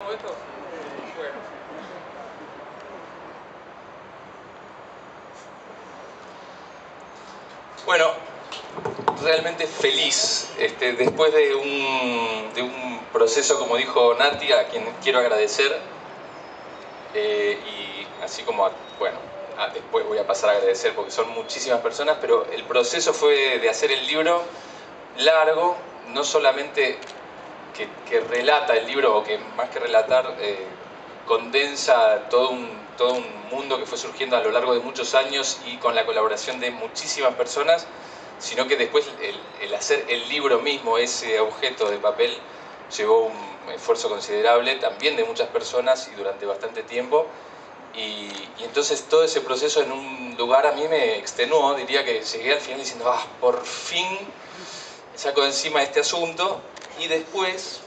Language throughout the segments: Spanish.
Esto? Bueno, realmente feliz, después de un proceso, como dijo Nati, a quien quiero agradecer, y así como, después voy a pasar a agradecer porque son muchísimas personas, pero el proceso fue de hacer el libro largo, no solamente que relata el libro, o que más que relatar, condensa todo un mundo que fue surgiendo a lo largo de muchos años y con la colaboración de muchísimas personas, sino que después el hacer el libro mismo, ese objeto de papel, llevó un esfuerzo considerable también de muchas personas y durante bastante tiempo. Y entonces todo ese proceso en un lugar a mí me extenuó, diría que llegué al final diciendo, por fin saco de encima este asunto. Y después,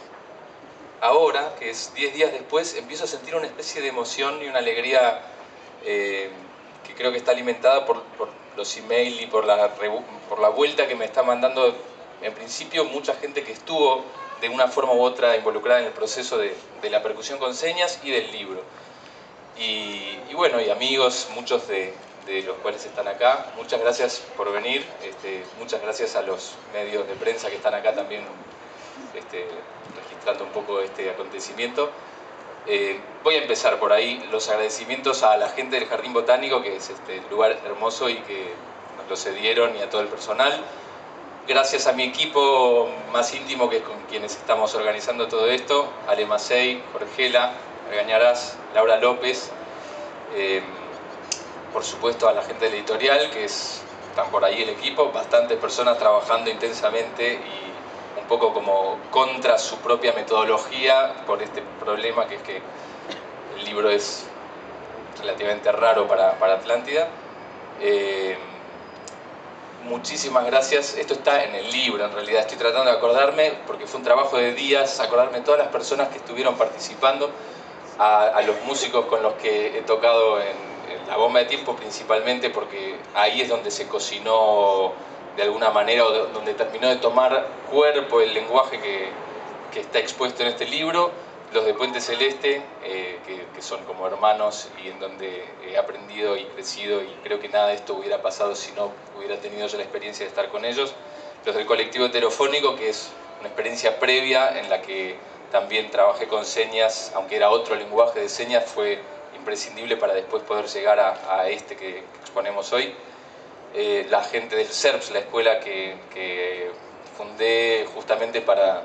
ahora, que es 10 días después, empiezo a sentir una especie de emoción y una alegría que creo que está alimentada por los emails y por la vuelta que me está mandando, en principio, mucha gente que estuvo de una forma u otra involucrada en el proceso de la percusión con señas y del libro. Y bueno, y amigos, muchos de los cuales están acá, muchas gracias por venir, muchas gracias a los medios de prensa que están acá también registrando un poco este acontecimiento. Voy a empezar por ahí, los agradecimientos a la gente del Jardín Botánico, que es este lugar hermoso y que nos lo cedieron, y a todo el personal. Gracias a mi equipo más íntimo, que es con quienes estamos organizando todo esto, Ale Macei, Jorgela Argañarás, Laura López, por supuesto a la gente del editorial, que están por ahí el equipo, bastantes personas trabajando intensamente y un poco como contra su propia metodología por este problema, que es que el libro es relativamente raro para Atlántida. Muchísimas gracias. Esto está en el libro, en realidad. Estoy tratando de acordarme, porque fue un trabajo de días, acordarme de todas las personas que estuvieron participando, a los músicos con los que he tocado en La Bomba de Tiempo principalmente, porque ahí es donde se cocinó de alguna manera, o donde terminó de tomar cuerpo el lenguaje que está expuesto en este libro. Los de Puente Celeste, que son como hermanos y en donde he aprendido y crecido, y creo que nada de esto hubiera pasado si no hubiera tenido yo la experiencia de estar con ellos. Los del colectivo heterofónico, que es una experiencia previa en la que también trabajé con señas, aunque era otro lenguaje de señas, fue imprescindible para después poder llegar a este que exponemos hoy. La gente del CERPS, la escuela que fundé justamente para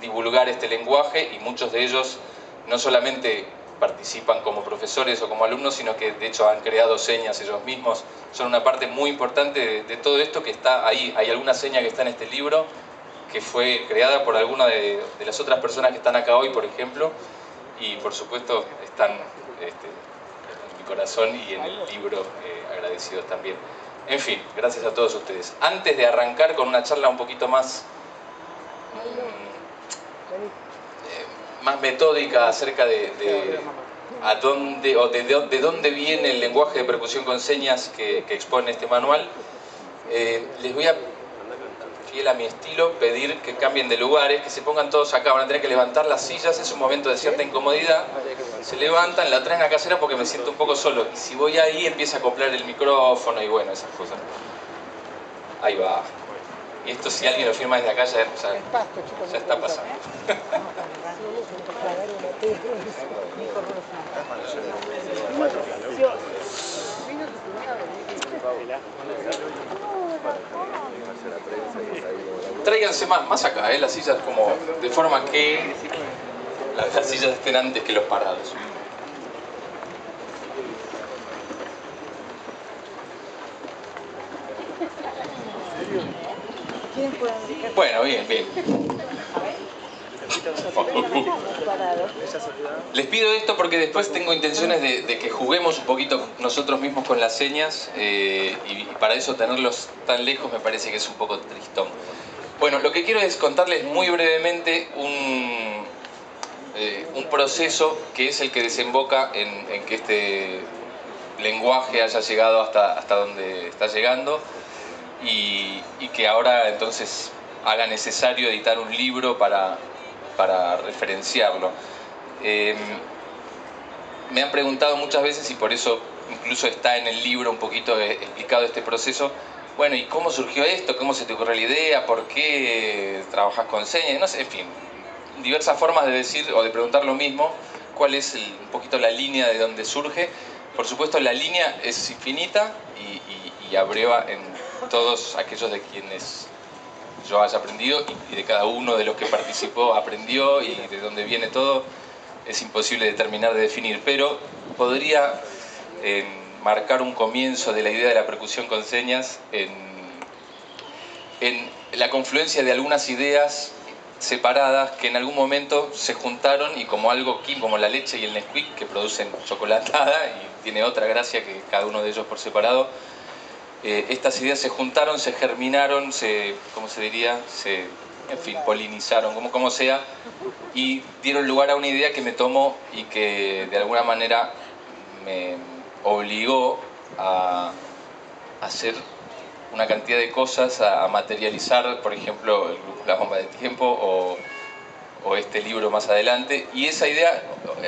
divulgar este lenguaje, y muchos de ellos no solamente participan como profesores o como alumnos, sino que de hecho han creado señas ellos mismos, son una parte muy importante de todo esto que está ahí. Hay alguna seña que está en este libro que fue creada por alguna de las otras personas que están acá hoy, por ejemplo, y por supuesto están en mi corazón y en el libro, agradecidos también. En fin, gracias a todos ustedes. Antes de arrancar con una charla un poquito más metódica acerca de dónde viene el lenguaje de percusión con señas que expone este manual, les voy a, fiel a mi estilo, pedir que cambien de lugares, que se pongan todos acá. Van a tener que levantar las sillas, es un momento de cierta incomodidad. Se levantan, la traen a casera porque me siento un poco solo. Y si voy ahí, empieza a acoplar el micrófono y bueno, esas cosas. Ahí va. Y esto, si alguien lo firma desde acá, ya está pasando. Tráiganse más acá, las sillas, como de forma que las sillas estén antes que los parados. Bueno, bien. Les pido esto porque después tengo intenciones de que juguemos un poquito nosotros mismos con las señas, y para eso tenerlos tan lejos me parece que es un poco tristón. Bueno, lo que quiero es contarles muy brevemente un proceso que es el que desemboca en que este lenguaje haya llegado hasta donde está llegando, y que ahora entonces haga necesario editar un libro para referenciarlo. Me han preguntado muchas veces, y por eso incluso está en el libro un poquito explicado este proceso, bueno, ¿y cómo surgió esto? ¿Cómo se te ocurrió la idea? ¿Por qué trabajas con señas? No sé, en fin, diversas formas de decir o de preguntar lo mismo. ¿Cuál es un poquito la línea de donde surge? Por supuesto, la línea es infinita y abreva en todos aquellos de quienes yo haya aprendido y de cada uno de los que participó aprendió, y de dónde viene todo es imposible de terminar de definir, pero podría marcar un comienzo de la idea de la percusión con señas en la confluencia de algunas ideas separadas que en algún momento se juntaron, y como algo como la leche y el Nesquik, que producen chocolatada y tiene otra gracia que cada uno de ellos por separado, estas ideas se juntaron, se germinaron, ¿cómo se diría? En fin, polinizaron, como sea, y dieron lugar a una idea que me tomó y que de alguna manera me obligó a hacer una cantidad de cosas, a materializar, por ejemplo, el grupo La Bomba de Tiempo o este libro más adelante. Y esa idea,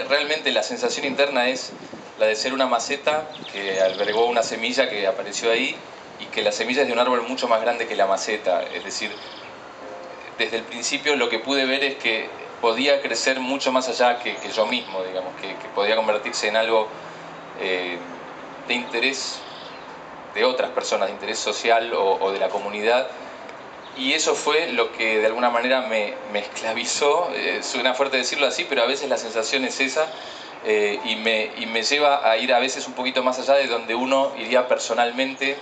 realmente la sensación interna es la de ser una maceta que albergó una semilla que apareció ahí, y que la semilla es de un árbol mucho más grande que la maceta. Es decir, desde el principio lo que pude ver es que podía crecer mucho más allá que yo mismo, digamos, que podía convertirse en algo de interés de otras personas, de interés social o de la comunidad. Y eso fue lo que de alguna manera me esclavizó. Suena fuerte decirlo así, pero a veces la sensación es esa, y me lleva a ir a veces un poquito más allá de donde uno iría personalmente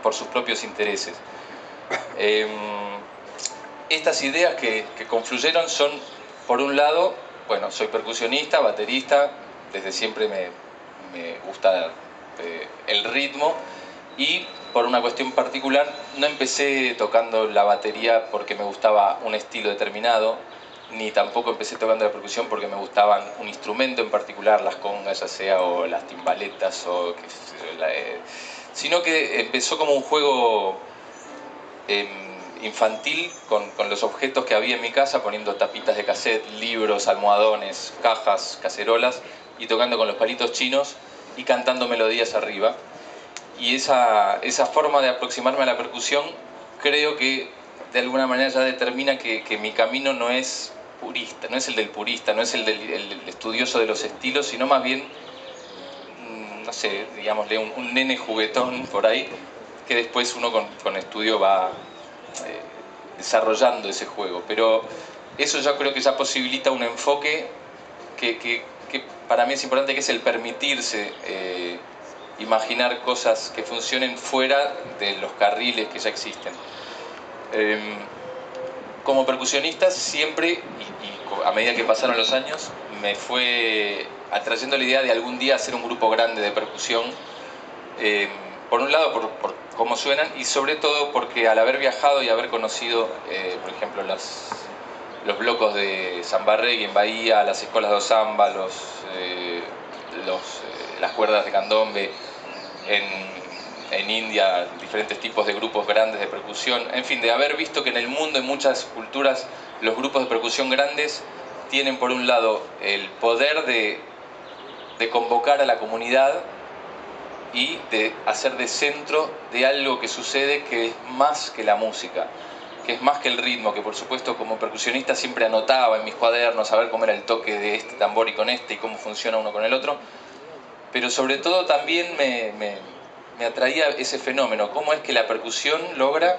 por sus propios intereses. Estas ideas que confluyeron son, por un lado, bueno, soy percusionista, baterista, desde siempre me gusta el ritmo, y por una cuestión particular no empecé tocando la batería porque me gustaba un estilo determinado, ni tampoco empecé tocando la percusión porque me gustaban un instrumento en particular, las congas ya sea, o las timbaletas, o sino que empezó como un juego infantil con los objetos que había en mi casa, poniendo tapitas de cassette, libros, almohadones, cajas, cacerolas, y tocando con los palitos chinos y cantando melodías arriba. Y esa forma de aproximarme a la percusión creo que de alguna manera ya determina que mi camino no es purista, no es el del purista, no es el del estudioso de los estilos, sino más bien, no sé, digámosle, un nene juguetón por ahí, que después uno con estudio va desarrollando ese juego. Pero eso yo creo que ya posibilita un enfoque que para mí es importante, que es el permitirse imaginar cosas que funcionen fuera de los carriles que ya existen. Como percusionista siempre, y a medida que pasaron los años, me fue atrayendo la idea de algún día hacer un grupo grande de percusión, por un lado por cómo suenan, y sobre todo porque al haber viajado y haber conocido, por ejemplo, los blocos de samba reggae en Bahía, las escuelas de samba, las cuerdas de candombe en India, diferentes tipos de grupos grandes de percusión, en fin, de haber visto que en el mundo, en muchas culturas, los grupos de percusión grandes tienen por un lado el poder de convocar a la comunidad y de hacer de centro de algo que sucede, que es más que la música, que es más que el ritmo, que por supuesto como percusionista siempre anotaba en mis cuadernos a ver cómo era el toque de este tambor y con este, y cómo funciona uno con el otro, pero sobre todo también me atraía ese fenómeno, cómo es que la percusión logra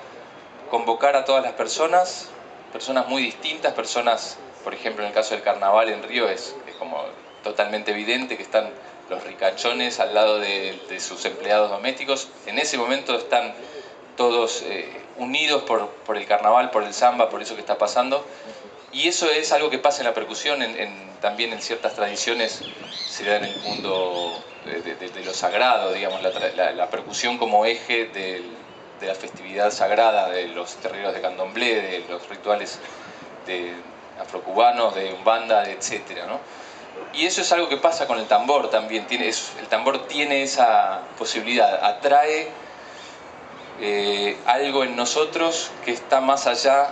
convocar a todas las personas muy distintas, personas, por ejemplo en el caso del carnaval en Río es como totalmente evidente que están los ricachones al lado de sus empleados domésticos. En ese momento están todos unidos por el carnaval, por el samba, por eso que está pasando. Y eso es algo que pasa en la percusión, también en ciertas tradiciones se da en el mundo de lo sagrado, digamos, la percusión como eje de la festividad sagrada, de los terreros de candomblé, de los rituales afrocubanos, de umbanda, etcétera, ¿no? Y eso es algo que pasa con el tambor también. El tambor tiene esa posibilidad, atrae algo en nosotros que está más allá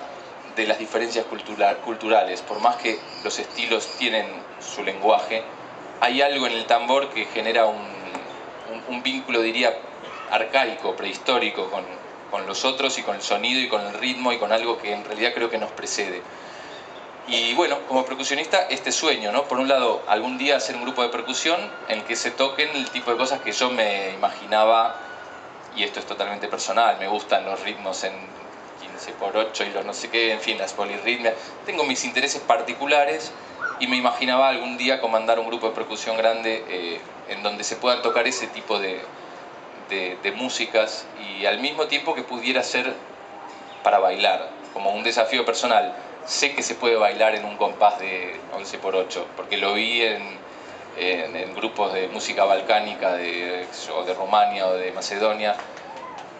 de las diferencias culturales. Por más que los estilos tienen su lenguaje, hay algo en el tambor que genera un vínculo, diría, arcaico, prehistórico con los otros y con el sonido y con el ritmo y con algo que en realidad creo que nos precede. Y bueno, como percusionista, este sueño, ¿no? Por un lado, algún día hacer un grupo de percusión en el que se toquen el tipo de cosas que yo me imaginaba, y esto es totalmente personal, me gustan los ritmos en 15/8 y los no sé qué, en fin, las polirritmias. Tengo mis intereses particulares y me imaginaba algún día comandar un grupo de percusión grande en donde se puedan tocar ese tipo de músicas y al mismo tiempo que pudiera ser para bailar, como un desafío personal. Sé que se puede bailar en un compás de 11/8, porque lo vi en grupos de música balcánica o de Rumania o de Macedonia,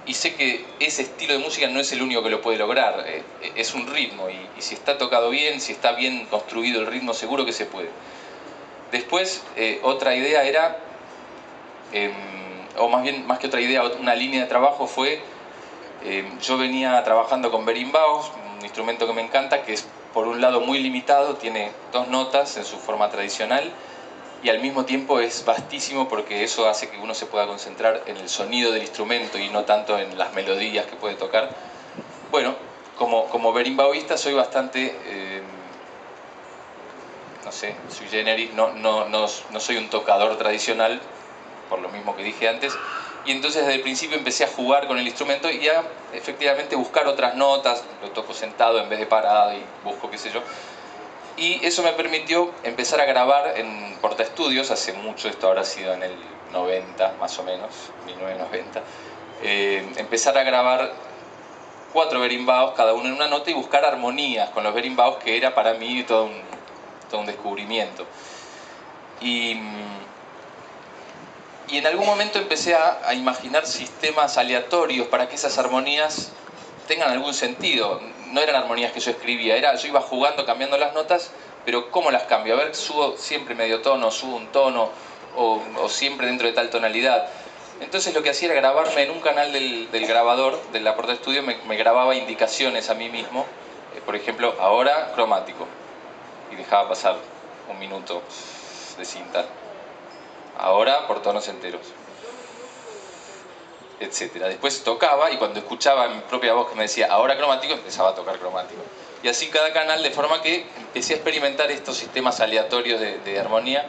y sé que ese estilo de música no es el único que lo puede lograr, es un ritmo, y si está tocado bien, si está bien construido el ritmo, seguro que se puede. Después, otra idea era, o más bien, más que otra idea, una línea de trabajo fue, yo venía trabajando con berimbaos, un instrumento que me encanta, que es por un lado muy limitado, tiene 2 notas en su forma tradicional, y al mismo tiempo es vastísimo porque eso hace que uno se pueda concentrar en el sonido del instrumento y no tanto en las melodías que puede tocar. Bueno, como berimbaoísta soy bastante, no sé, sui generis, no soy un tocador tradicional, por lo mismo que dije antes, y entonces desde el principio empecé a jugar con el instrumento y a efectivamente buscar otras notas, lo toco sentado en vez de parado y busco qué sé yo. Y eso me permitió empezar a grabar en portaestudios, hace mucho, esto habrá sido en el 90 más o menos, 1990, empezar a grabar 4 berimbaos, cada uno en una nota, y buscar armonías con los berimbaos, que era para mí todo un descubrimiento. Y en algún momento empecé a imaginar sistemas aleatorios para que esas armonías tengan algún sentido. No eran armonías que yo escribía, yo iba jugando, cambiando las notas, pero ¿cómo las cambio? A ver, subo siempre medio tono, subo un tono, o siempre dentro de tal tonalidad. Entonces lo que hacía era grabarme en un canal del grabador, de la portaestudio, me grababa indicaciones a mí mismo, por ejemplo, ahora cromático, y dejaba pasar un minuto de cinta. Ahora por tonos enteros, etcétera. Después tocaba, y cuando escuchaba mi propia voz que me decía ahora cromático, empezaba a tocar cromático. Y así cada canal, de forma que empecé a experimentar estos sistemas aleatorios de armonía.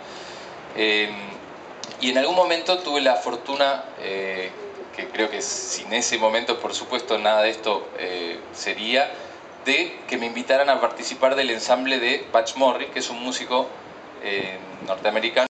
Y en algún momento tuve la fortuna, que creo que sin ese momento por supuesto nada de esto sería, de que me invitaran a participar del ensamble de Patch Morris, que es un músico norteamericano